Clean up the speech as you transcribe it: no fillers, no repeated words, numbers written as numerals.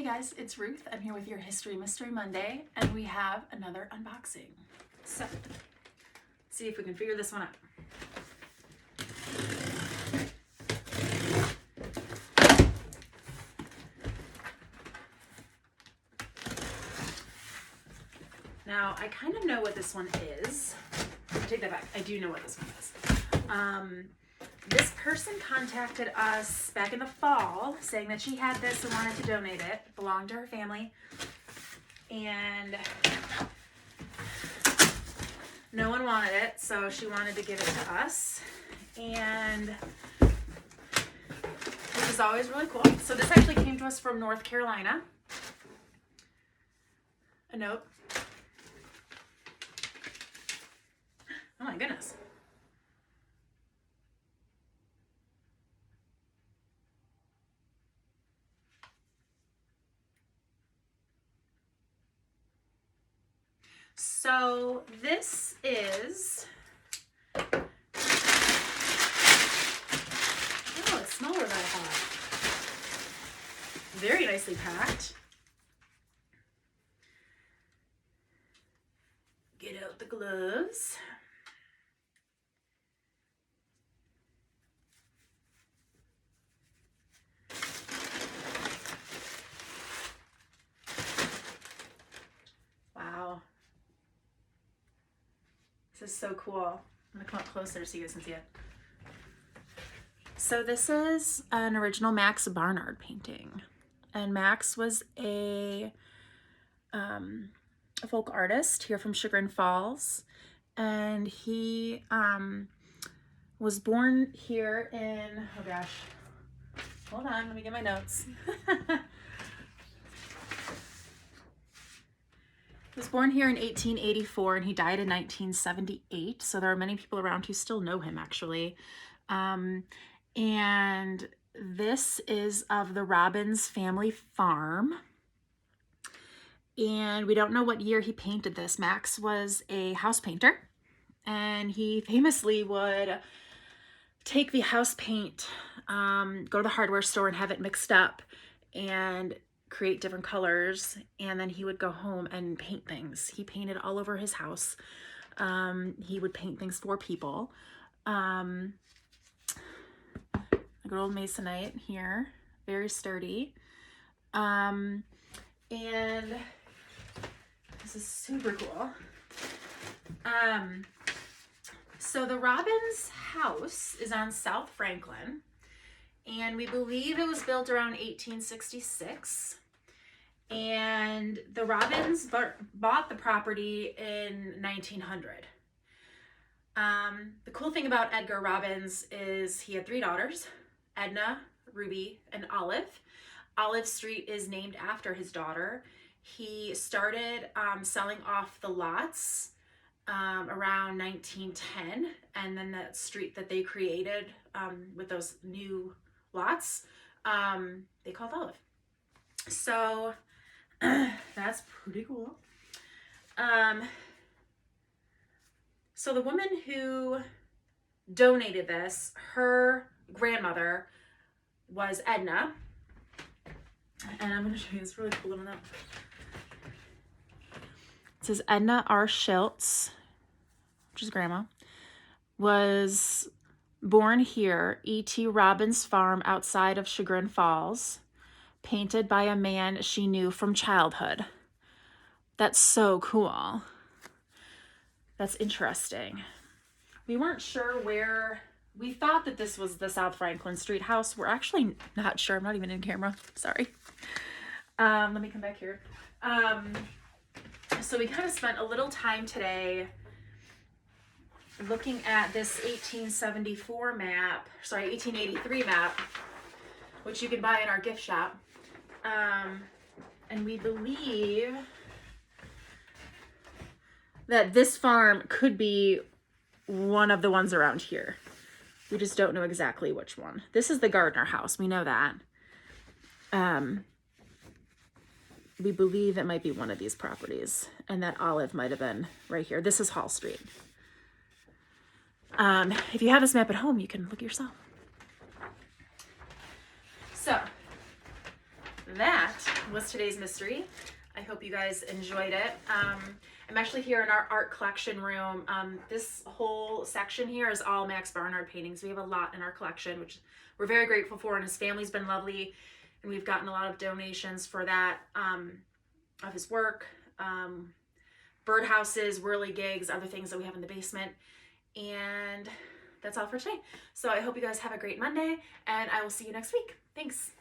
guys, it's Ruth. I'm here with your History Mystery Monday, and we have another unboxing. So, let's see if we can figure this one out. Now, I kind of know what this one is. I take that back. I do know what this one is. This person contacted us back in the fall saying that she had this and wanted to donate it. It belonged to her family. And no one wanted it, so she wanted to give it to us. And which is always really cool. So this actually came to us from North Carolina. A note. Oh my goodness. So this is, oh, it's smaller than I thought. Very nicely packed. Get out the gloves. Wow. This is so cool. I'm gonna come up closer so you guys can see it. So this is an original Max Barnard painting. And Max was a folk artist here from Chagrin Falls. And he was born here in, oh gosh, hold on, let me get my notes. He was born here in 1884 and he died in 1978. So there are many people around who still know him actually. And this is of the Robbins family farm. And we don't know what year he painted this. Max was a house painter and he famously would take the house paint, go to the hardware store and have it mixed up and create different colors, and then he would go home and paint things. He painted all over his house. He would paint things for people. A good old masonite here, very sturdy. And this is super cool. So the Robbins house is on South Franklin. And we believe it was built around 1866. And the Robbins bought the property in 1900. The cool thing about Edgar Robbins is he had 3 daughters, Edna, Ruby, and Olive. Olive Street is named after his daughter. He started selling off the lots around 1910. And then that street that they created with those new lots, they called Olive. So that's pretty cool. So the woman who donated this, her grandmother was Edna. And I'm going to show you this really cool little note. It says Edna R. Schiltz, which is grandma, was born here, E.T. Robbins Farm outside of Chagrin Falls, painted by a man she knew from childhood. That's so cool. That's interesting. We weren't sure where, we thought that this was the South Franklin Street house. We're actually not sure. I'm not even in camera. Sorry. Let me come back here. So we kind of spent a little time today looking at this 1873 map, which you can buy in our gift shop. And we believe that this farm could be one of the ones around here. We just don't know exactly which one. This is the Gardner house. We know that. We believe it might be one of these properties, and that Olive might have been right here. This is Hall Street. If you have this map at home, you can look yourself. So that was today's mystery. I hope you guys enjoyed it. I'm actually here in our art collection room. This whole section here is all Max Barnard paintings. We have a lot in our collection, which we're very grateful for, and his family's been lovely, and we've gotten a lot of donations for that, of his work, birdhouses, whirligigs, other things that we have in the basement. And that's all for today. So I hope you guys have a great Monday, and I will see you next week. Thanks.